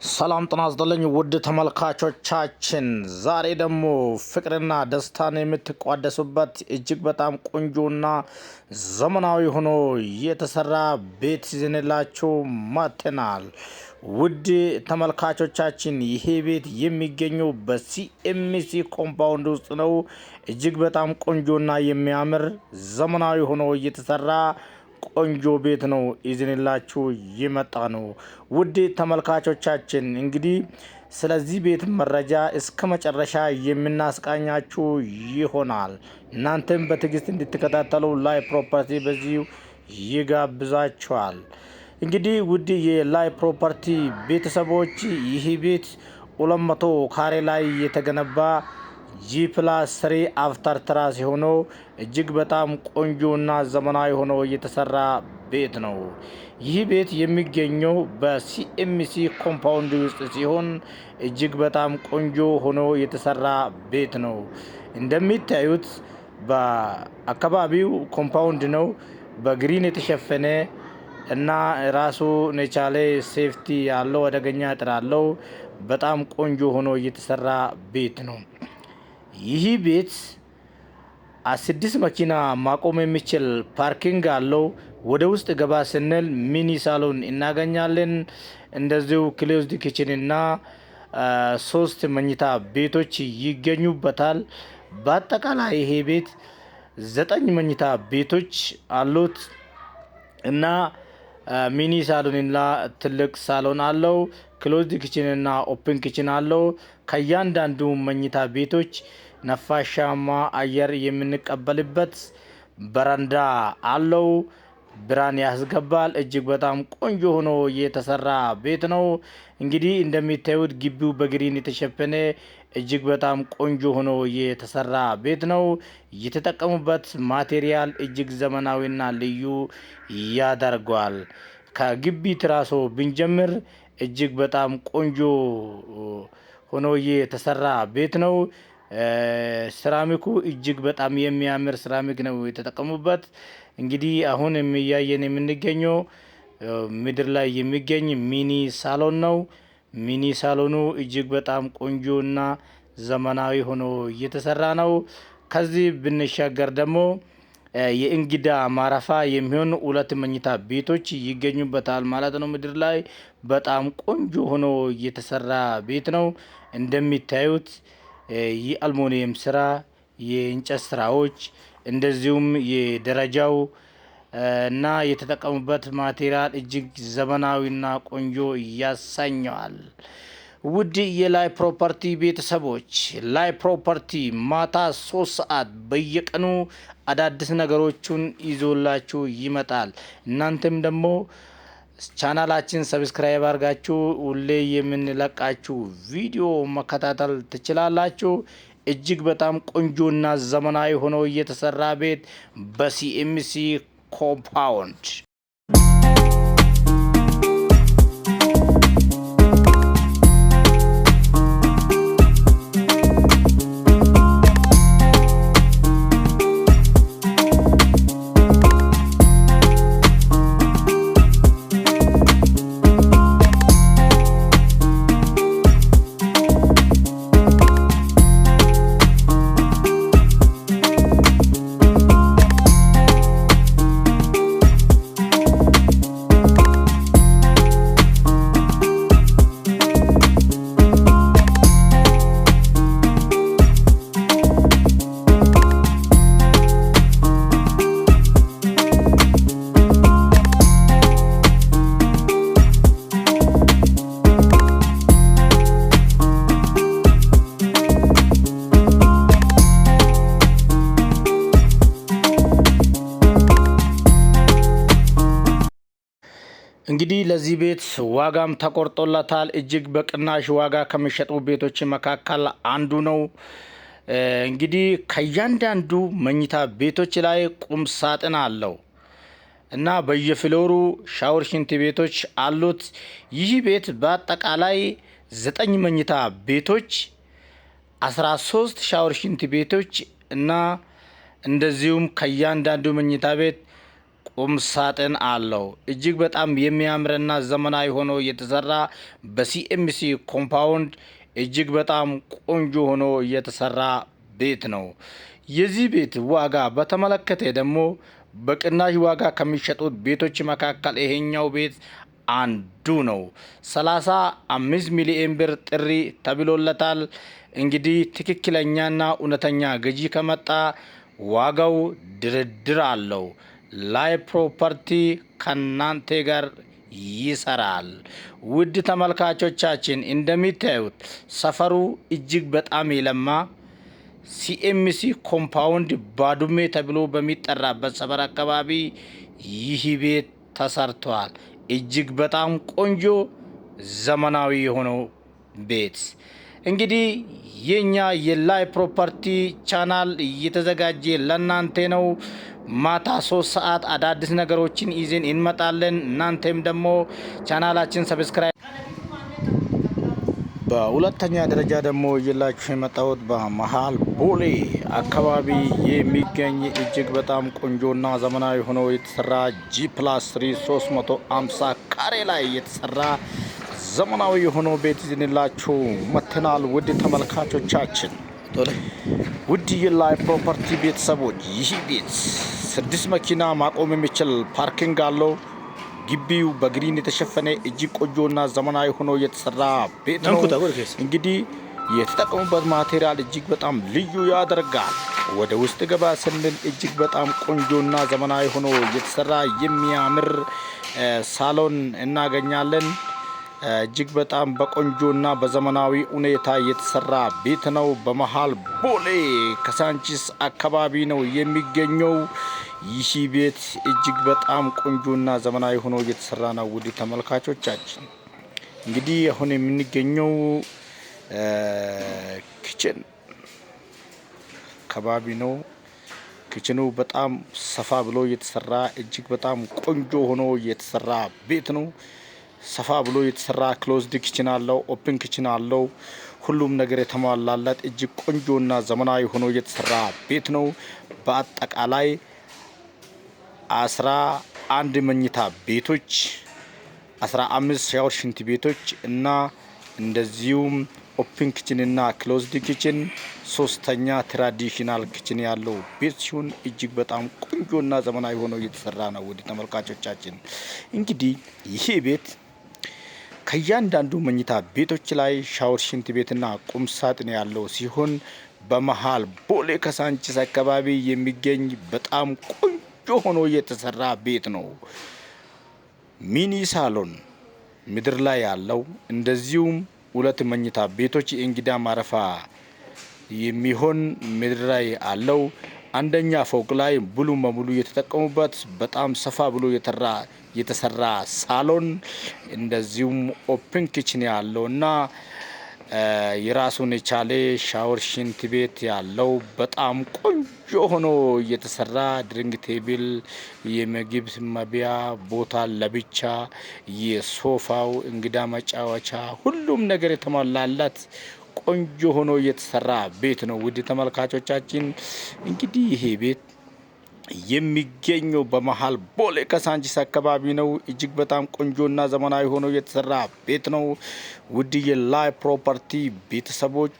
ሰላም ጤና ይስጥልኝ ውድ ተመልካቾቻችን፣ ዛሬ ደግሞ ፍቅርና ደስታን የምትቋደሱበት እጅግ በጣም ቆንጆና ዘመናዊ ሆኖ የተሰራ ቤት ይዘንላችሁ መጥተናል። ውድ ተመልካቾቻችን፣ ይሄ ቤት የሚገኘው በሲኤምሲ ኮምፓውንድ ውስጥ ነው። እጅግ በጣም ቆንጆና የሚያምር ዘመናዊ ሆኖ የተሰራ ቆንጆ ቤት ነው ይዘንላችሁ የመጣ ነው። ውድ ተመልካቾቻችን እንግዲህ ስለዚህ ቤት መረጃ እስከ መጨረሻ የምናስቃኛችሁ ይሆናል። እናንተም በትዕግስት እንድትከታተሉ ላይ ፕሮፐርቲ በዚሁ ይጋብዛችኋል። እንግዲህ ውድ የላይ ፕሮፐርቲ ቤተሰቦች ይህ ቤት 200 ካሬ ላይ የተገነባ G+3 አፍተር ትራስ ሆኖ እጅግ በጣም ቆንጆና ዘመናዊ ሆኖ የተሰራ ቤት ነው። ይህ ቤት የሚገኘው በሲኤምሲ ኮምፓውንድ ውስጥ ሲሆን እጅግ በጣም ቆንጆ ሆኖ የተሰራ ቤት ነው። እንደሚታዩት በአካባቢው ኮምፓውንድ ነው፣ በግሪን የተሸፈነ እና ራሱ የቻለ ሴፍቲ ያለው አደገኛ አጥር አለው። በጣም ቆንጆ ሆኖ የተሰራ ቤት ነው። ይህ ቤት 6 መኪና ማቆም የሚችል ፓርኪንግ አለው። ወደ ውስጥ ገባ ስንል ሚኒ ሳሎን እናገኛለን። እንደዚሁ ክሎዝድ ኪችን እና 3 መኝታ ቤቶች ይገኙበታል። በአጠቃላይ ይሄ ቤት 9 መኝታ ቤቶች አሉት እና ሚኒ ሳሎን እና ትልቅ ሳሎን አለው። ክሎዝድ ኪችን እና ኦፕን ኪችን አለው። ከእያንዳንዱ መኝታ ቤቶች ነፋሻማ አየር የምንቀበልበት በረንዳ አለው። ብርሃን ያስገባል። እጅግ በጣም ቆንጆ ሆኖ የተሰራ ቤት ነው። እንግዲህ እንደሚታዩት ግቢው በግሪን የተሸፈነ እጅግ በጣም ቆንጆ ሆኖ የተሰራ ቤት ነው። የተጠቀሙበት ማቴሪያል እጅግ ዘመናዊና ልዩ ያደርገዋል። ከግቢ ትራሶ ብንጀምር እጅግ በጣም ቆንጆ ሆኖ የተሰራ ቤት ነው። ሴራሚኩ እጅግ በጣም የሚያምር ሴራሚክ ነው የተጠቀሙበት። እንግዲህ አሁን የሚያየን የምንገኘው ምድር ላይ የሚገኝ ሚኒ ሳሎን ነው። ሚኒ ሳሎኑ እጅግ በጣም ቆንጆና ዘመናዊ ሆኖ እየተሰራ ነው። ከዚህ ብንሻገር ደግሞ የእንግዳ ማረፊያ የሚሆን 2 መኝታ ቤቶች ይገኙበታል ማለት ነው። ምድር ላይ በጣም ቆንጆ ሆኖ የተሰራ ቤት ነው። እንደሚታዩት የአልሙኒየም ስራ፣ የእንጨት ስራዎች እንደዚሁም የደረጃው እና የተጠቀሙበት ማቴሪያል እጅግ ዘመናዊና ቆንጆ ያሰኘዋል። ውድ የላይ ፕሮፐርቲ ቤተሰቦች፣ ላይ ፕሮፐርቲ ማታ 3 ሰዓት በየቀኑ አዳዲስ ነገሮችን ይዞላችሁ ይመጣል። እናንተም ደግሞ ቻናላችን ሰብስክራይብ አድርጋችሁ ሁሌ የምንለቃችሁ ቪዲዮ መከታተል ትችላላችሁ። እጅግ በጣም ቆንጆና ዘመናዊ ሆኖ የተሰራ ቤት በሲኤምሲ ኮምፓውንድ። እንግዲህ ለዚህ ቤት ዋጋም ተቆርጦለታል። እጅግ በቅናሽ ዋጋ ከሚሸጡ ቤቶች መካከል አንዱ ነው። እንግዲህ ከእያንዳንዱ መኝታ ቤቶች ላይ ቁም ሳጥን አለው እና በየፍሎሩ ሻወር ሽንት ቤቶች አሉት። ይህ ቤት በአጠቃላይ 9 መኝታ ቤቶች፣ 13 ሻወር ሽንት ቤቶች እና እንደዚሁም ከእያንዳንዱ መኝታ ቤት ቁም ሳጥን አለው። እጅግ በጣም የሚያምርና ዘመናዊ ሆኖ የተሰራ በሲኤምሲ ኮምፓውንድ እጅግ በጣም ቆንጆ ሆኖ የተሰራ ቤት ነው። የዚህ ቤት ዋጋ በተመለከተ ደግሞ በቅናሽ ዋጋ ከሚሸጡት ቤቶች መካከል ይሄኛው ቤት አንዱ ነው። 35 ሚሊዮን ብር ጥሪ ተብሎለታል። እንግዲህ ትክክለኛና እውነተኛ ገዢ ከመጣ ዋጋው ድርድር አለው። ላይ ፕሮፐርቲ ከናንተ ጋር ይሰራል። ውድ ተመልካቾቻችን እንደሚታዩት ሰፈሩ እጅግ በጣም የለማ ሲኤምሲ ኮምፓውንድ ባዱሜ ተብሎ በሚጠራበት ሰፈር አካባቢ ይህ ቤት ተሰርቷል። እጅግ በጣም ቆንጆ ዘመናዊ የሆነው ቤት እንግዲህ የኛ የላይ ፕሮፐርቲ ቻናል እየተዘጋጀ ለናንተ ነው። ማታ 3 ሰዓት አዳዲስ ነገሮችን ይዘን እንመጣለን። እናንተም ደግሞ ቻናላችን ሰብስክራይብ። በሁለተኛ ደረጃ ደግሞ ይላችሁ የመጣሁት በመሃል ቦሌ አካባቢ የሚገኝ እጅግ በጣም ቆንጆና ዘመናዊ ሆኖ የተሰራ G+3 350 ካሬ ላይ የተሰራ ዘመናዊ የሆነ ቤት ይዘንላችሁ መጥተናል። ውድ ተመልካቾቻችን፣ ውድ የላይ ፕሮፐርቲ ቤተሰቦች፣ ይህ ቤት 6 መኪና ማቆም የሚችል ፓርኪንግ አለው። ግቢው በግሪን የተሸፈነ እጅግ ቆንጆና ዘመናዊ ሆኖ የተሰራ ቤት ነው። እንግዲህ የተጠቀሙበት ማቴሪያል እጅግ በጣም ልዩ ያደርጋል። ወደ ውስጥ ገባ ስንል እጅግ በጣም ቆንጆና ዘመናዊ ሆኖ የተሰራ የሚያምር ሳሎን እናገኛለን። እጅግ በጣም በቆንጆና በዘመናዊ ሁኔታ የተሰራ ቤት ነው። በመሃል ቦሌ ካሳንቺስ አካባቢ ነው የሚገኘው። ይህ ቤት እጅግ በጣም ቆንጆና ዘመናዊ ሆኖ የተሰራ ነው። ውድ ተመልካቾቻችን እንግዲህ አሁን የምንገኘው ኪችን አካባቢ ነው። ኪችኑ በጣም ሰፋ ብሎ የተሰራ እጅግ በጣም ቆንጆ ሆኖ የተሰራ ቤት ነው። ሰፋ ብሎ የተሰራ ክሎዝድ ኪችን አለው፣ ኦፕን ኪችን አለው። ሁሉም ነገር የተሟላለት እጅግ ቆንጆና ዘመናዊ ሆኖ የተሰራ ቤት ነው። በአጠቃላይ 11 መኝታ ቤቶች፣ 15 ሻወር ሽንት ቤቶች እና እንደዚሁም ኦፕን ኪችን እና ክሎዝድ ኪችን፣ ሶስተኛ ትራዲሽናል ኪችን ያለው ቤት ሲሆን እጅግ በጣም ቆንጆና ዘመናዊ ሆኖ የተሰራ ነው። ውድ ተመልካቾቻችን እንግዲህ ይሄ ቤት ከእያንዳንዱ መኝታ ቤቶች ላይ ሻወር ሽንት ቤትና ቁም ሳጥን ያለው ሲሆን በመሃል ቦሌ ካሳንቺስ አካባቢ የሚገኝ በጣም ቆንጆ ሆኖ የተሰራ ቤት ነው። ሚኒ ሳሎን ምድር ላይ ያለው እንደዚሁም 2 መኝታ ቤቶች የእንግዳ ማረፊያ የሚሆን ምድር ላይ አለው። አንደኛ ፎቅ ላይ ሙሉ በሙሉ የተጠቀሙበት በጣም ሰፋ ብሎ የተሰራ ሳሎን እንደዚሁም ኦፕን ኪችን ያለውና የራሱን የቻለ ሻወር ሽንት ቤት ያለው በጣም ቆንጆ ሆኖ የተሰራ ድሪንግ ቴብል፣ የምግብ መብያ ቦታ ለብቻ፣ የሶፋው እንግዳ መጫወቻ፣ ሁሉም ነገር የተሟላለት ቆንጆ ሆኖ የተሰራ ቤት ነው። ውድ ተመልካቾቻችን እንግዲህ ይሄ ቤት የሚገኘው በመሃል ቦሌ ካሳንቺስ አካባቢ ነው። እጅግ በጣም ቆንጆና ዘመናዊ ሆኖ የተሰራ ቤት ነው። ውድ የላይ ፕሮፐርቲ ቤተሰቦች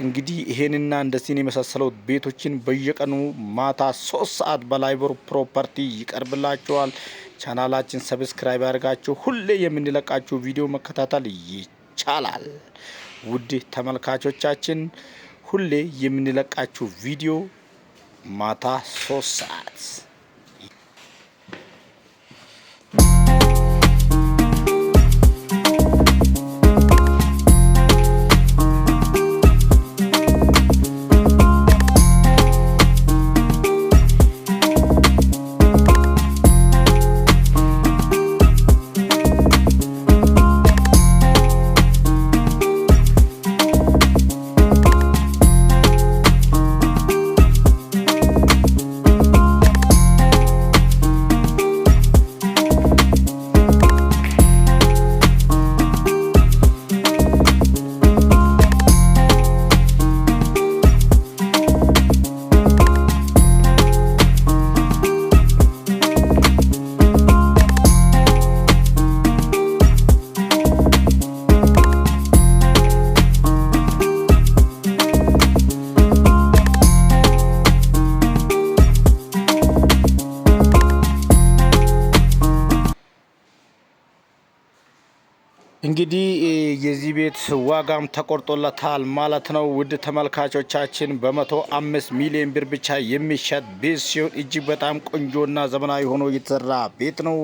እንግዲህ ይሄንና እንደዚህ የመሳሰሉት ቤቶችን በየቀኑ ማታ 3 ሰዓት በላይ ፕሮፐርቲ ይቀርብላችኋል። ቻናላችን ሰብስክራይብ ያደርጋችሁ ሁሌ የምንለቃችሁ ቪዲዮ መከታተል ይቻላል። ውድ ተመልካቾቻችን ሁሌ የምንለቃችሁ ቪዲዮ ማታ 3 ሰዓት እንግዲህ የዚህ ቤት ዋጋም ተቆርጦለታል ማለት ነው። ውድ ተመልካቾቻችን በ105 ሚሊዮን ብር ብቻ የሚሸጥ ቤት ሲሆን እጅግ በጣም ቆንጆና ዘመናዊ ሆኖ የተሰራ ቤት ነው።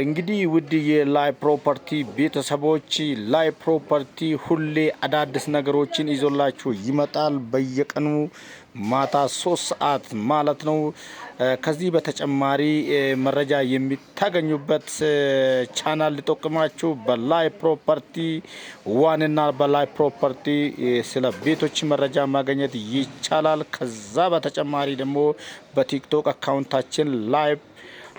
እንግዲህ ውድ የላይ ፕሮፐርቲ ቤተሰቦች ላይ ፕሮፐርቲ ሁሌ አዳዲስ ነገሮችን ይዞላችሁ ይመጣል። በየቀኑ ማታ 3 ሰዓት ማለት ነው። ከዚህ በተጨማሪ መረጃ የሚታገኙበት ቻናል ሊጠቁማችሁ በላይ ፕሮፐርቲ ዋን እና በላይ ፕሮፐርቲ ስለ ቤቶች መረጃ ማግኘት ይቻላል። ከዛ በተጨማሪ ደግሞ በቲክቶክ አካውንታችን ላይ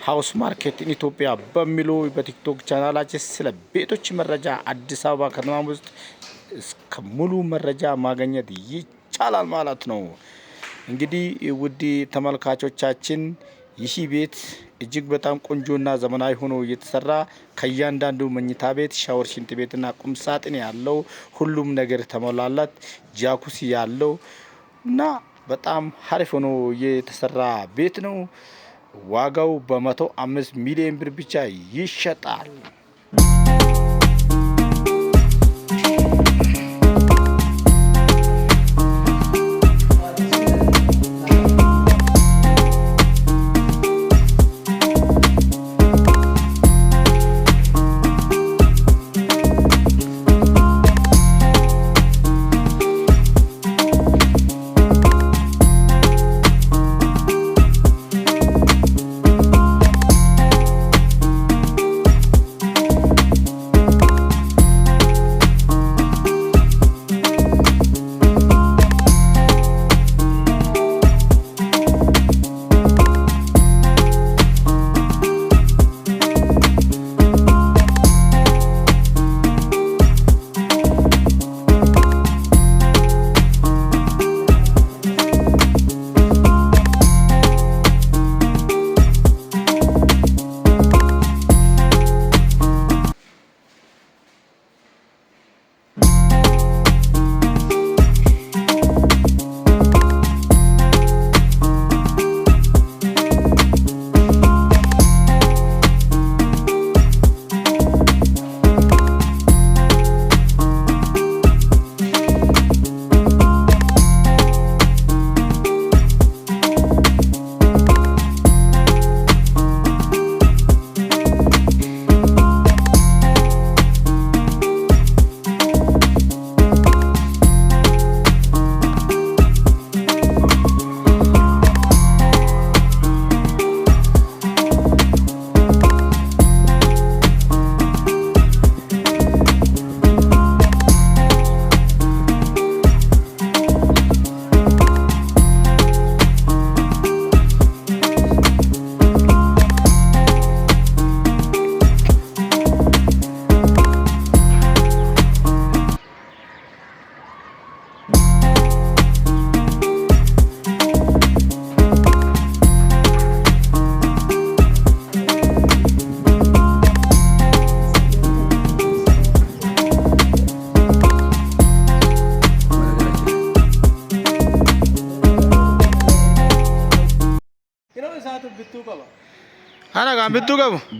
ሃውስ ማርኬት ኢትዮጵያ በሚሉ በቲክቶክ ቻናላችን ስለ ቤቶች መረጃ አዲስ አበባ ከተማ ውስጥ እስከ ሙሉ መረጃ ማግኘት ይቻላል ማለት ነው። እንግዲህ ውድ ተመልካቾቻችን ይህ ቤት እጅግ በጣም ቆንጆና ዘመናዊ ሆኖ የተሰራ ከእያንዳንዱ መኝታ ቤት ሻወር፣ ሽንት ቤትና ቁም ሳጥን ያለው ሁሉም ነገር ተሞላላት ጃኩሲ ያለው እና በጣም ሀሪፍ ሆኖ የተሰራ ቤት ነው። ዋጋው በ105 ሚሊዮን ብር ብቻ ይሸጣል።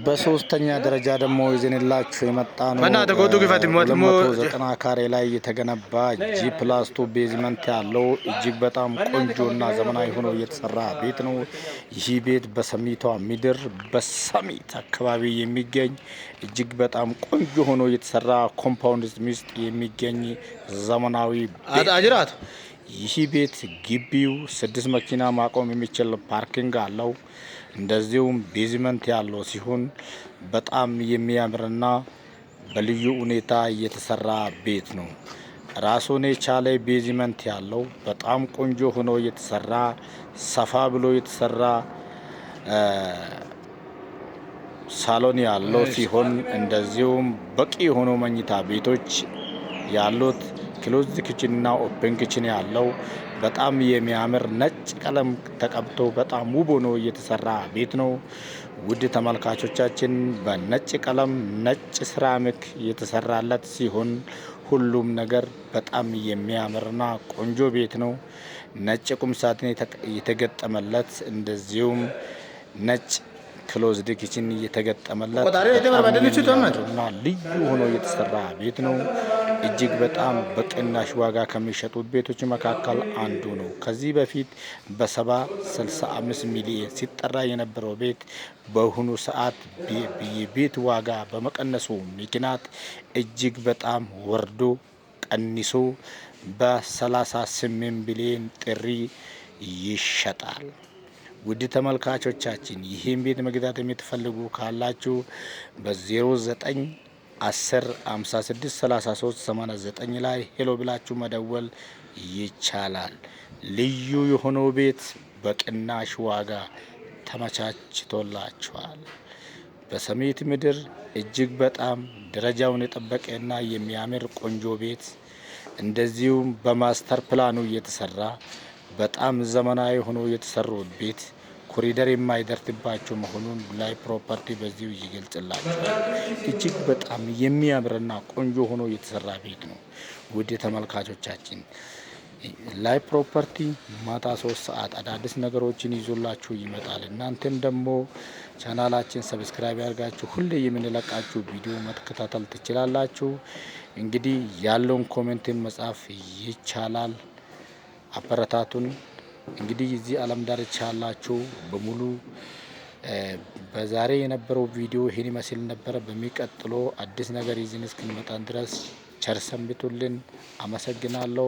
በሶስተኛ ደረጃ ደግሞ ይዘንላችሁ የመጣ ነው 190 ካሬ ላይ የተገነባ G+2 ቤዝመንት ያለው እጅግ በጣም ቆንጆና ዘመናዊ ሆኖ የተሰራ ቤት ነው። ይህ ቤት በሰሚቷ ምድር በሰሚት አካባቢ የሚገኝ እጅግ በጣም ቆንጆ ሆኖ የተሰራ ኮምፓውንድ ውስጥ የሚገኝ ዘመናዊ ቤት። ይህ ቤት ግቢው 6 መኪና ማቆም የሚችል ፓርኪንግ አለው። እንደዚሁም ቤዝመንት ያለው ሲሆን በጣም የሚያምርና በልዩ ሁኔታ የተሰራ ቤት ነው። ራሱን የቻለ ቤዝመንት ያለው በጣም ቆንጆ ሆኖ የተሰራ ሰፋ ብሎ የተሰራ ሳሎን ያለው ሲሆን እንደዚሁም በቂ ሆኖ መኝታ ቤቶች ያሉት ክሎዝድ ኪችን እና ኦፕን ኪችን ያለው በጣም የሚያምር ነጭ ቀለም ተቀብቶ በጣም ውብ ሆኖ የተሰራ ቤት ነው። ውድ ተመልካቾቻችን በነጭ ቀለም ነጭ ሴራሚክ የተሰራለት ሲሆን ሁሉም ነገር በጣም የሚያምርና ቆንጆ ቤት ነው። ነጭ ቁም ሳጥን የተገጠመለት እንደዚሁም ነጭ ክሎዝድ ኪችን እየተገጠመለት እና ልዩ ሆኖ የተሰራ ቤት ነው። እጅግ በጣም በቅናሽ ዋጋ ከሚሸጡት ቤቶች መካከል አንዱ ነው። ከዚህ በፊት በ65 ሚሊዮን ሲጠራ የነበረው ቤት በአሁኑ ሰዓት የቤት ዋጋ በመቀነሱ ምክንያት እጅግ በጣም ወርዶ ቀንሶ በ38 ሚሊዮን ጥሪ ይሸጣል። ውድ ተመልካቾቻችን ይህን ቤት መግዛት የምትፈልጉ ካላችሁ በ09 10 56 33 89 ላይ ሄሎ ብላችሁ መደወል ይቻላል። ልዩ የሆነው ቤት በቅናሽ ዋጋ ተመቻችቶላችኋል። በሰሜት ምድር እጅግ በጣም ደረጃውን የጠበቀና የሚያምር ቆንጆ ቤት እንደዚሁም በማስተር ፕላኑ እየተሰራ በጣም ዘመናዊ ሆኖ የተሰሩ ቤት ኮሪደር የማይደርስባቸው መሆኑን ላይ ፕሮፐርቲ በዚሁ ይገልጽላችኋል። እጅግ በጣም የሚያምርና ቆንጆ ሆኖ የተሰራ ቤት ነው። ውድ ተመልካቾቻችን ላይ ፕሮፐርቲ ማታ 3 ሰዓት አዳዲስ ነገሮችን ይዞላችሁ ይመጣል። እናንተም ደግሞ ቻናላችን ሰብስክራይብ ያርጋችሁ ሁሌ የምንለቃችሁ ቪዲዮ መከታተል ትችላላችሁ። እንግዲህ ያለውን ኮሜንትን መጻፍ ይቻላል። አበረታቱን። እንግዲህ እዚህ ዓለም ዳርቻ ያላችሁ በሙሉ በዛሬ የነበረው ቪዲዮ ይሄን ይመስል ነበር። በሚቀጥለው አዲስ ነገር ይዘን እስክንመጣ ድረስ ቸር ሰንብቱልን። አመሰግናለሁ።